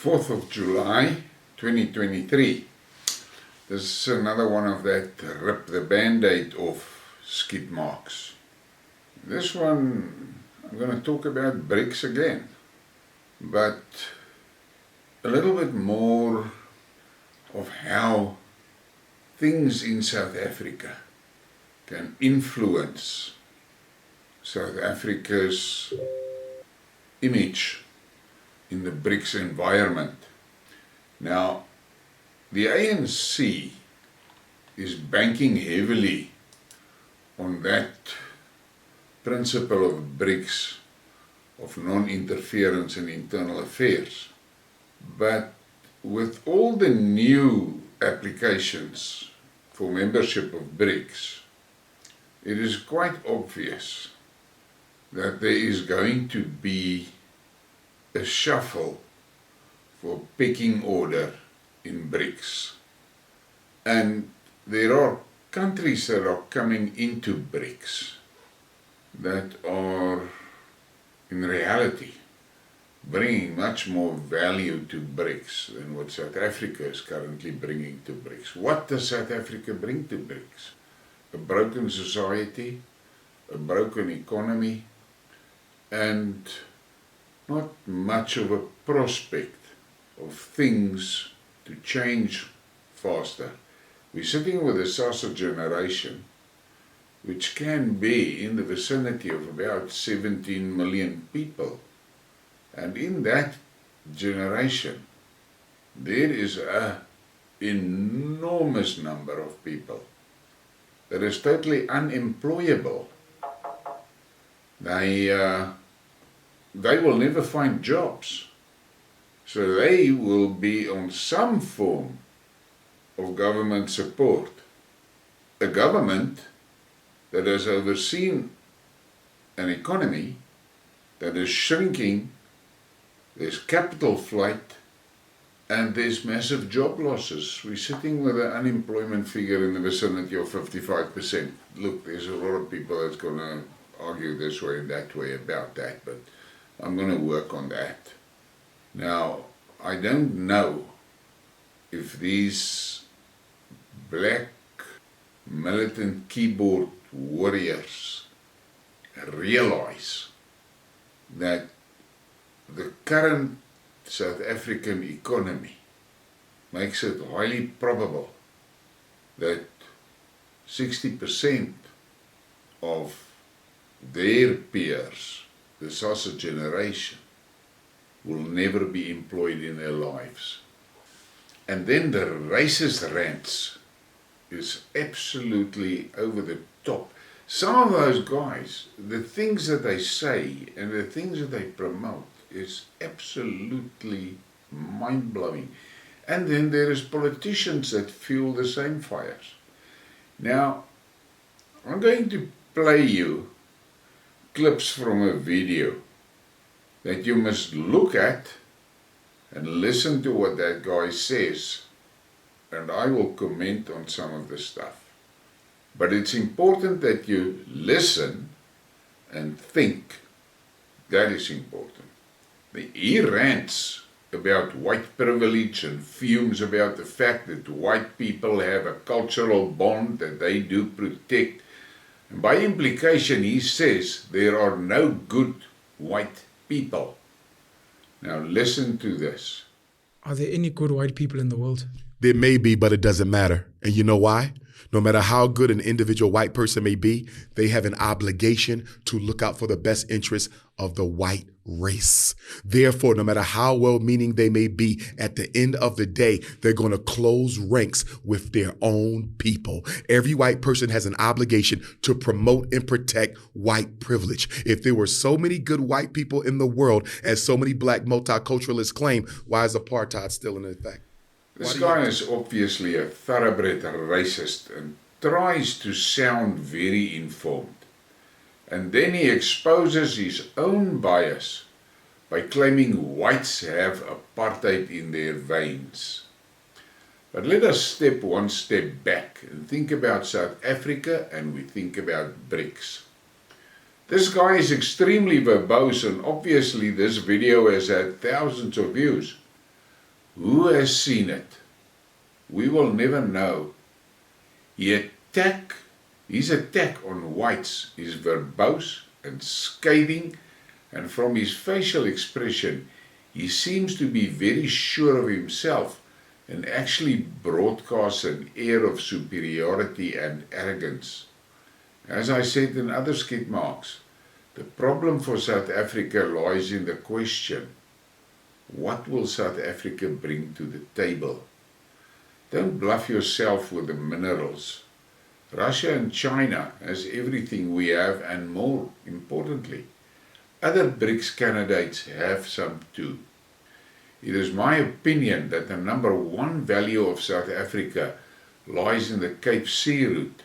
4th of July 2023. This is another one of that rip the band-aid off Skidmarks. This one I'm going to talk about BRICS again, but a little bit more of how things in South Africa can influence South Africa's image in the BRICS environment. Now, the ANC is banking heavily on that principle of BRICS, of non-interference in internal affairs. But with all the new applications for membership of BRICS, it is quite obvious that there is going to be a shuffle for pecking order in BRICS. And there are countries that are coming into BRICS that are in reality bringing much more value to BRICS than what South Africa is currently bringing to BRICS. What does South Africa bring to BRICS? A broken society, a broken economy, and not much of a prospect of things to change faster. We're sitting with a sausage generation which can be in the vicinity of about 17 million people. And in that generation, there is an enormous number of people that is totally unemployable. They will never find jobs. So they will be on some form of government support. A government that has overseen an economy that is shrinking, there's capital flight, and there's massive job losses. We're sitting with an unemployment figure in the vicinity of 55%. Look, there's a lot of people that's going to argue this way and that way about that, but I'm going to work on that. Now, I don't know if these black militant keyboard warriors realize that the current South African economy makes it highly probable that 60% of their peers, the sausage generation, will never be employed in their lives. And then the racist rants is absolutely over the top. Some of those guys, the things that they say and the things that they promote is absolutely mind-blowing. And then there is politicians that fuel the same fires. Now, I'm going to play you clips from a video that you must look at and listen to what that guy says, and I will comment on some of the stuff. But it's important that you listen and think. That is important. He rants about white privilege and fumes about the fact that white people have a cultural bond that they do protect. And by implication, he says there are no good white people. Now listen to this. Are there any good white people in the world? There may be, but it doesn't matter. And you know why? No matter how good an individual white person may be, they have an obligation to look out for the best interests of the white race. Therefore, no matter how well-meaning they may be, at the end of the day, they're going to close ranks with their own people. Every white person has an obligation to promote and protect white privilege. If there were so many good white people in the world as so many black multiculturalists claim, why is apartheid still in effect? This guy is obviously a thoroughbred racist and tries to sound very informed. And then he exposes his own bias by claiming whites have apartheid in their veins. But let us step one step back and think about South Africa, and we think about BRICS. This guy is extremely verbose, and obviously this video has had thousands of views. Who has seen it? We will never know. His attack on whites is verbose and scathing, and from his facial expression, he seems to be very sure of himself and actually broadcasts an air of superiority and arrogance. As I said in other Skidmarks, the problem for South Africa lies in the question, what will South Africa bring to the table? Don't bluff yourself with the minerals. Russia and China has everything we have and more importantly. Other BRICS candidates have some too. It is my opinion that the number one value of South Africa lies in the Cape Sea route.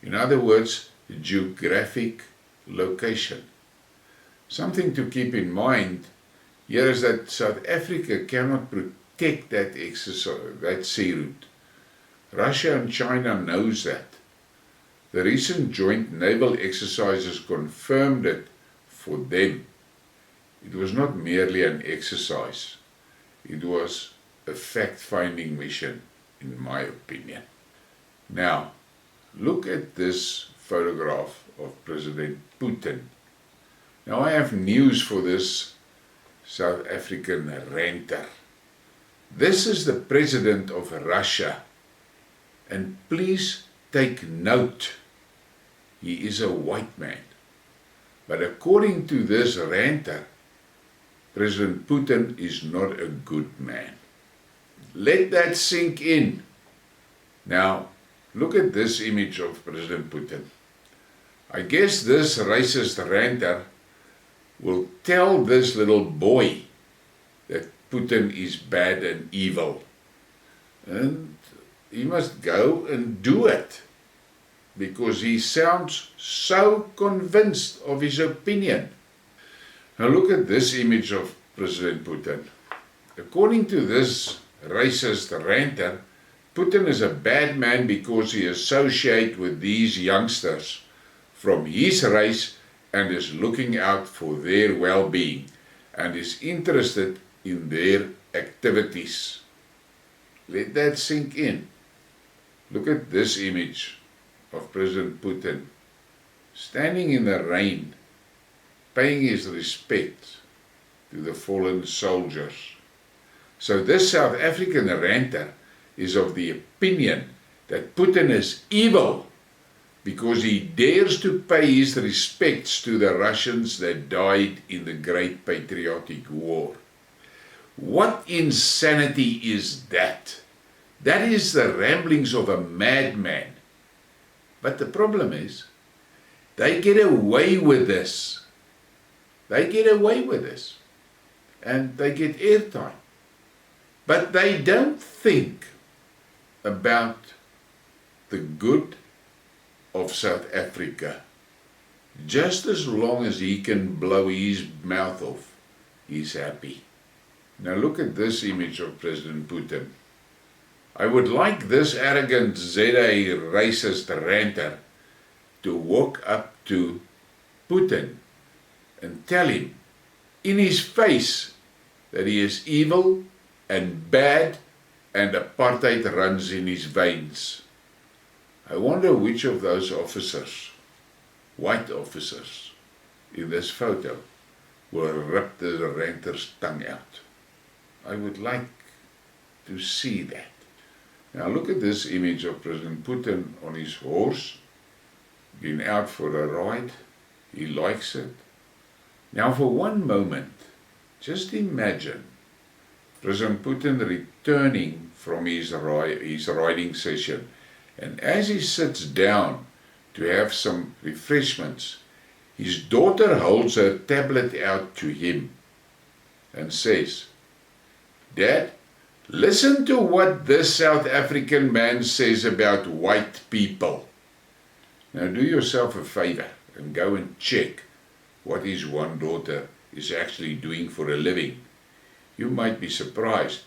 In other words, geographic location. Something to keep in mind here is that South Africa cannot protect that sea route. Russia and China knows that. The recent joint naval exercises confirmed it for them. It was not merely an exercise. It was a fact-finding mission, in my opinion. Now, look at this photograph of President Putin. Now, I have news for this South African ranter. This is the president of Russia. And please take note, he is a white man. But according to this ranter, President Putin is not a good man. Let that sink in. Now, look at this image of President Putin. I guess this racist ranter will tell this little boy that Putin is bad and evil. And he must go and do it, because he sounds so convinced of his opinion. Now look at this image of President Putin. According to this racist ranter, Putin is a bad man because he associates with these youngsters from his race and is looking out for their well-being and is interested in their activities. Let that sink in. Look at this image of President Putin standing in the rain, paying his respect to the fallen soldiers. So this South African ranter is of the opinion that Putin is evil because he dares to pay his respects to the Russians that died in the Great Patriotic War. What insanity is that? That is the ramblings of a madman. But the problem is, they get away with this. They get away with this. And they get airtime. But they don't think about the good of South Africa. Just as long as he can blow his mouth off, he's happy. Now look at this image of President Putin. I would like this arrogant ZA racist ranter to walk up to Putin and tell him in his face that he is evil and bad and apartheid runs in his veins. I wonder which of those officers, white officers, in this photo will rip the ranter's tongue out. I would like to see that. Now look at this image of President Putin on his horse, been out for a ride. He likes it. Now for one moment, just imagine President Putin returning from his riding session, and as he sits down to have some refreshments, his daughter holds her tablet out to him and says, "Dad, listen to what this South African man says about white people." Now do yourself a favor and go and check what his one daughter is actually doing for a living. You might be surprised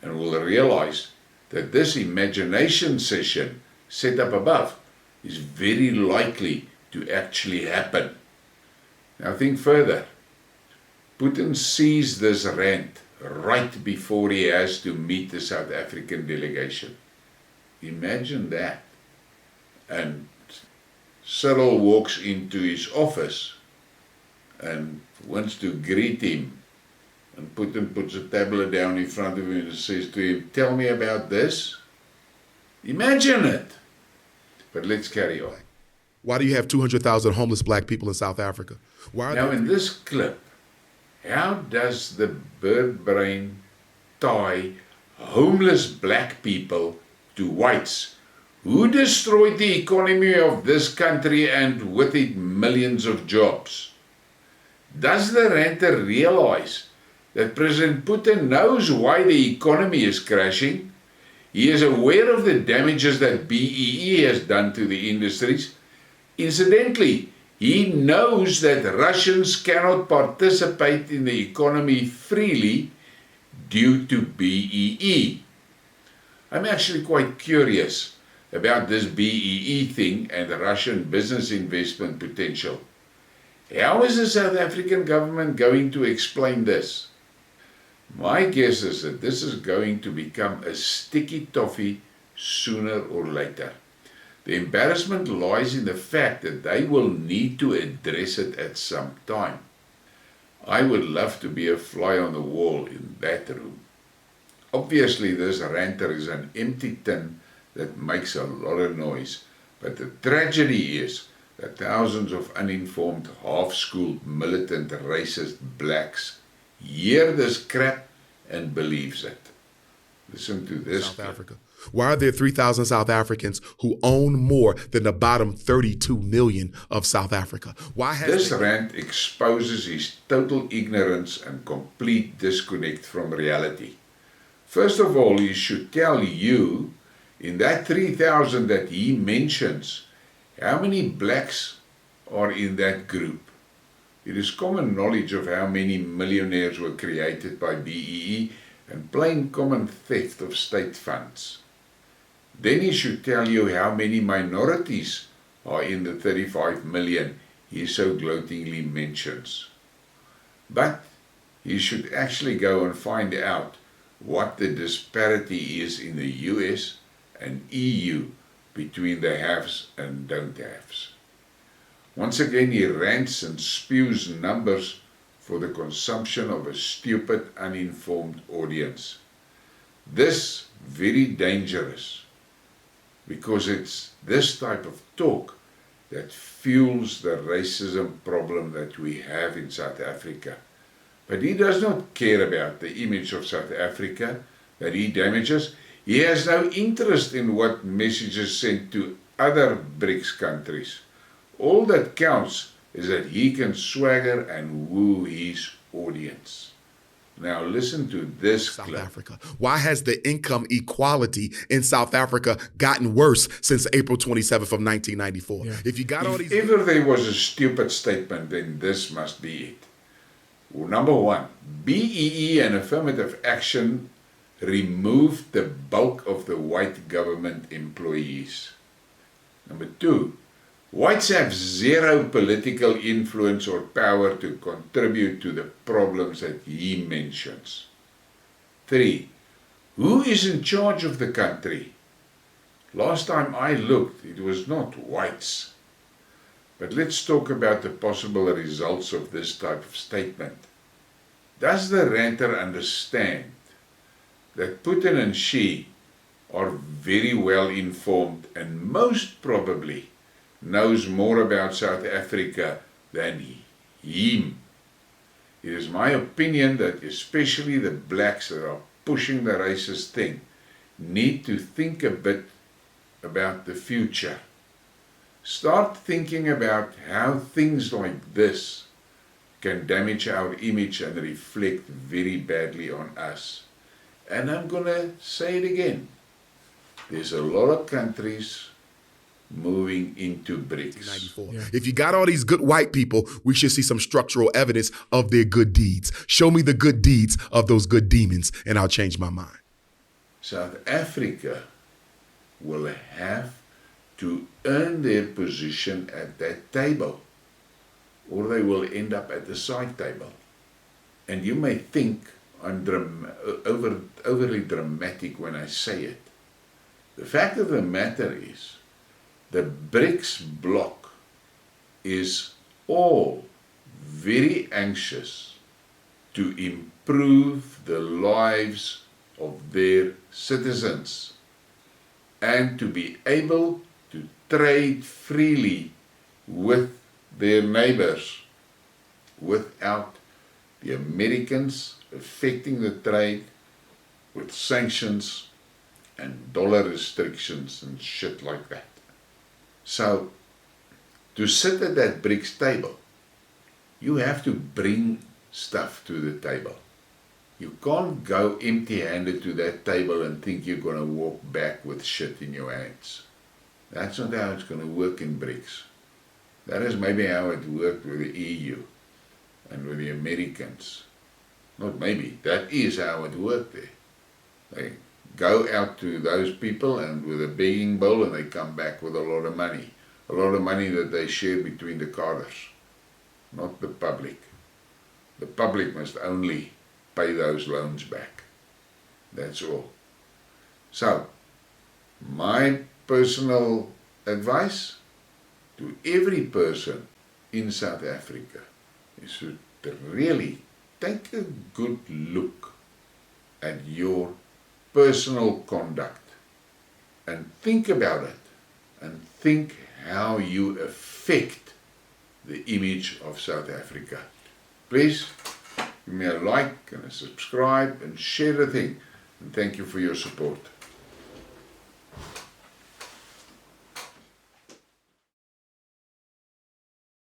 and will realize that this imagination session set up above is very likely to actually happen. Now think further. Putin sees this rant right before he has to meet the South African delegation. Imagine that. And Cyril walks into his office and wants to greet him, and Putin puts a tablet down in front of him and says to him, "Tell me about this." Imagine it. But let's carry on. Why do you have 200,000 homeless black people in South Africa? Why are Now there in this clip, how does the bird brain tie homeless black people to whites who destroyed the economy of this country and with it millions of jobs? Does the ranter realize that President Putin knows why the economy is crashing? He is aware of the damages that BEE has done to the industries. Incidentally, he knows that Russians cannot participate in the economy freely due to BEE. I'm actually quite curious about this BEE thing and the Russian business investment potential. How is the South African government going to explain this? My guess is that this is going to become a sticky toffee sooner or later. The embarrassment lies in the fact that they will need to address it at some time. I would love to be a fly on the wall in that room. Obviously, this ranter is an empty tin that makes a lot of noise, but the tragedy is that thousands of uninformed, half-schooled, militant, racist blacks hear this crap and believes it. Listen to this. South Africa? Why are there 3,000 South Africans who own more than the bottom 32 million of South Africa? Why has this rant exposes his total ignorance and complete disconnect from reality. First of all, he should tell you, in that 3,000 that he mentions, how many blacks are in that group. It is common knowledge of how many millionaires were created by BEE and plain common theft of state funds. Then he should tell you how many minorities are in the 35 million he so gloatingly mentions. But he should actually go and find out what the disparity is in the US and EU between the haves and don't haves. Once again, he rants and spews numbers for the consumption of a stupid, uninformed audience. This very dangerous, because it's this type of talk that fuels the racism problem that we have in South Africa. But he does not care about the image of South Africa that he damages. He has no interest in what messages sent to other BRICS countries. All that counts is that he can swagger and woo his audience. Now listen to this South clip. Africa? Why has the income equality in South Africa gotten worse since April 27th of 1994? Yeah. If you got all these... If ever there was a stupid statement, then this must be it. Well, number one, BEE and affirmative action removed the bulk of the white government employees. Number two, whites have zero political influence or power to contribute to the problems that he mentions. 3. Who is in charge of the country? Last time I looked, it was not whites. But let's talk about the possible results of this type of statement. Does the ranter understand that Putin and Xi are very well informed and most probably knows more about South Africa than him? It is my opinion that especially the blacks that are pushing the racist thing need to think a bit about the future. Start thinking about how things like this can damage our image and reflect very badly on us. And I'm going to say it again. There's a lot of countries moving into BRICS. 94. Yeah. If you got all these good white people, we should see some structural evidence of their good deeds. Show me the good deeds of those good demons, and I'll change my mind. South Africa will have to earn their position at that table, or they will end up at the side table. And you may think overly dramatic when I say it. The fact of the matter is, the BRICS bloc is all very anxious to improve the lives of their citizens and to be able to trade freely with their neighbors without the Americans affecting the trade with sanctions and dollar restrictions and shit like that. So, to sit at that BRICS table, you have to bring stuff to the table. You can't go empty-handed to that table and think you're going to walk back with shit in your hands. That's not how it's going to work in BRICS. That is maybe how it worked with the EU and with the Americans. Not maybe, that is how it worked there. They go out to those people and with a begging bowl, and they come back with a lot of money. A lot of money that they share between the cadres, not the public. The public must only pay those loans back. That's all. So, my personal advice to every person in South Africa is to really take a good look at your personal conduct and think about it and think how you affect the image of South Africa. Please give me a like and a subscribe and share the thing, and thank you for your support.